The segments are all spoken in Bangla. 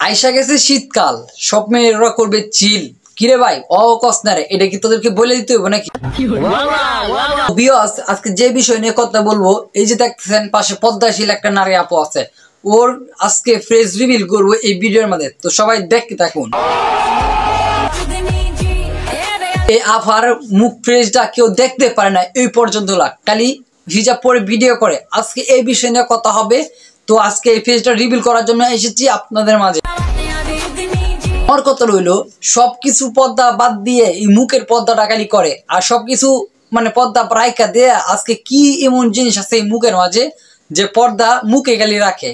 আইসা গেছে শীতকাল, সব মেয়েরা করবে চিল। কিরে ভাই অকস না রে, এটা কি তোদেরকে বলে দিতে হবে নাকি? আজকে যে বিষয় নিয়ে কথা বলবো, এই যে দেখতেছেন পাশে পদ্মাশীল একটা নারী আপু আছে, ওর আজকে ফেস রিভিল করবো এই ভিডিওর মধ্যে, তো সবাই দেখতে থাকুন। এই আফার মুখ ফ্রেশটা কেউ দেখতে পারে না এই পর্যন্ত, খালি হিজাব পরে ভিডিও করে। আজকে এই বিষয় নিয়ে কথা হবে, তো আজকে এই ফেসটা রিভিল করার জন্য এসেছি আপনাদের মাঝে। আমার কথা রইলো, সবকিছু পর্দা বাদ দিয়ে এই মুখের পর্দাটা খালি করে, আর সবকিছু মানে পর্দা প্রায়কা দিয়ে আজকে কি এমন জিনিস আছে এই মুখের মাঝে যে পর্দা মুখে খালি রাখে।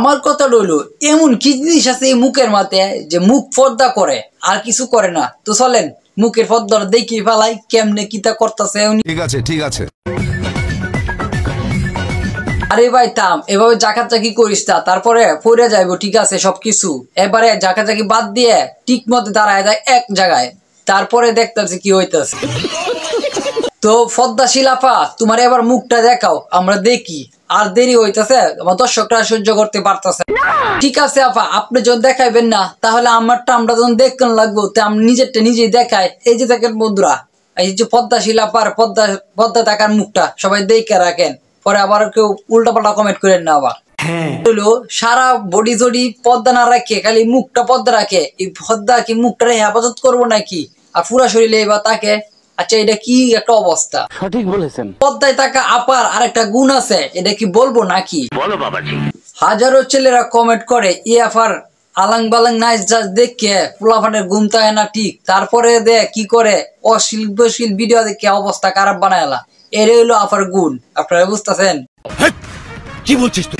আমার কথা রইলো, এমন কি জিনিস আছে এই মুখের মাঝে যে মুখ পর্দা করে আর কিছু করে না। তো চলেন মুখের পর্দা দেখি ফেলাই কেমনে কিতা করতেছে। ঠিক আছে ঠিক আছে। আরে ভাই থাম, এভাবে জাকাজাকি করিস না, তারপরে পড়ে যাইবো। ঠিক আছে সবকিছু এবারে জাকাজাকি বাদ দিয়ে ঠিক মতো দাঁড়ায় যায় এক জায়গায়, তারপরে দেখতেছি কি হইতেছে। তো পদ্মাশীল আপা, তোমার এবার মুখটা দেখাও, আমরা দেখি। আর দেরি হইতেছে, আমার দর্শকরা সহ্য করতে পারতেছে। ঠিক আছে আপা, আপনি যখন দেখাইবেন না, তাহলে আমারটা আমরা যখন দেখতে লাগবো, তো আমি নিজেরটা নিজেই দেখাই। এই যে দেখেন বন্ধুরা, এই যে পদ্মাশীল আপার পদ্মা দেখার মুখটা সবাই দেখে রাখেন, পরে আবার কেউ উল্টা পাল্টা কমেন্ট করেন না আবার। হলো সারা বডি জডি পর্দা না রাখে খালি মুখটা পর্দা রাখে, এই পর্দা কি মুখটা হেফাজত করবো নাকি? আর পুরা শরীরে এবার তাকে, আচ্ছা এটা কি একটা অবস্থা? সঠিক বলেছেন। পর্দায় থাকা আপার আর একটা গুণ আছে, এটা কি বলবো নাকি? বলো বাবাজি। হাজারো ছেলেরা কমেন্ট করে ই আফার আলাং বালাং নাইস জাস্ট দেখে পোলাফানের ঘুম থাকে না ঠিক, তারপরে দে কি করে অশিল্পশীল ভিডিও দেখে অবস্থা খারাপ বানায়লা। এর হইলো আফার গুণ, আপনারা বুঝতেছেন? কি বলছিস তুই?